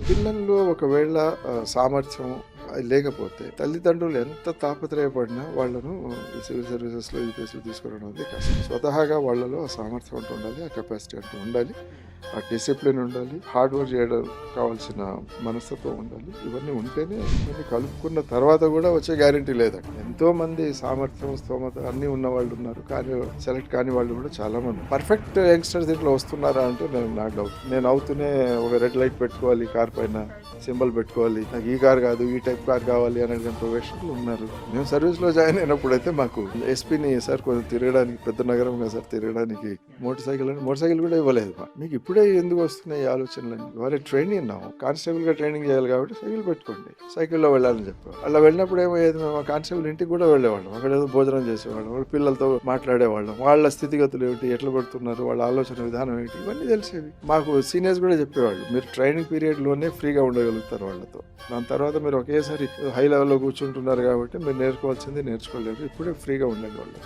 పిల్లల్లో ఒకవేళ సామర్థ్యం లేకపోతే తల్లిదండ్రులు ఎంత తాపత్రయపడినా వాళ్ళను ఈ సివిల్ సర్వీసెస్లో యూపీఎస్సీలో తీసుకురావడం అనేది కష్టం. స్వతహాగా వాళ్ళలో ఆ సామర్థ్యం అంటూ ఉండాలి, ఆ కెపాసిటీ అంటూ ఉండాలి, ఆ డిసిప్లిన్ ఉండాలి, హార్డ్ వర్క్ చేయడం కావాల్సిన మనస్తత్వం ఉండాలి. ఇవన్నీ ఉంటేనే ఇవన్నీ కలుపుకున్న తర్వాత కూడా వచ్చే గ్యారంటీ లేదండి. ఎంతో మంది సామర్థ్యం, స్తోమత అన్నీ ఉన్న వాళ్ళు ఉన్నారు, కానీ సెలెక్ట్ కాని వాళ్ళు కూడా చాలా మంది. పర్ఫెక్ట్ యంగ్స్టర్స్ దీంట్లో వస్తున్నారా అంటే నాకు డౌట్. నేను అవుతూనే ఒక రెడ్ లైట్ పెట్టుకోవాలి, కార్ పైన సింబల్ పెట్టుకోవాలి, నాకు ఈ కార్ కాదు ఈ టైప్ కార్ కావాలి అనే ప్రొఫెషనల్ ఉన్నారు. మేము సర్వీస్లో జాయిన్ అయినప్పుడైతే మాకు ఎస్పీని సార్ కొంచెం తిరగడానికి, పెద్ద నగరంగా సార్ తిరగడానికి మోటార్ సైకిల్ కూడా ఇవ్వలేదు. మీకు ఇప్పుడే ఎందుకు వస్తున్నాయి ఈ ఆలోచనలు? వాళ్ళ ట్రైనింగ్ ఉన్నాము, కానిస్టేబుల్ గా ట్రైనింగ్ చేయాలి కాబట్టి సైకిల్ పెట్టుకోండి, సైకిల్లో వెళ్ళాలని చెప్పారు. అలా వెళ్ళినప్పుడు ఏమయ్యేది, మేము కానిస్టేబుల్ ఇంటికి కూడా వెళ్ళేవాళ్ళం, అక్కడ ఏదో భోజనం చేసేవాళ్ళం, వాళ్ళ పిల్లలతో మాట్లాడేవాళ్ళం, వాళ్ళ స్థితిగతులు ఏమిటి, ఎట్లా పడుతున్నారు, వాళ్ళ ఆలోచన విధానం ఏంటి, ఇవన్నీ తెలిసేవి. మాకు సీనియర్స్ కూడా చెప్పేవాళ్ళు, మీరు ట్రైనింగ్ పీరియడ్ లోనే ఫ్రీగా ఉండగలుగుతారు వాళ్ళతో. దాని తర్వాత మీరు ఒకేసారి హై లెవెల్లో కూర్చుంటున్నారు కాబట్టి మీరు నేర్చుకోవాల్సింది నేర్చుకోలేరు, ఇప్పుడే ఫ్రీగా ఉండండి వాళ్ళు.